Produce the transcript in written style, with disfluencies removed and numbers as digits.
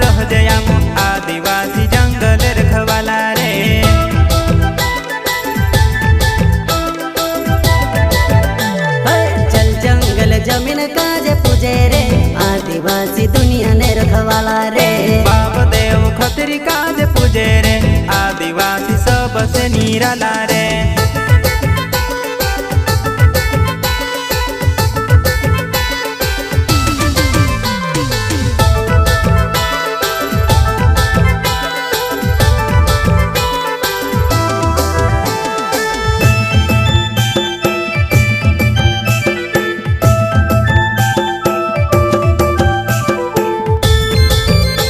रह जया आदिवासी जंगल रखवाला रे। चल जंगल जमीन काज पूजे रे आदिवासी दुनिया ने रखवाला रे। बाप देव खतरी काज पूजे रे आदिवासी सबसे निराला रे।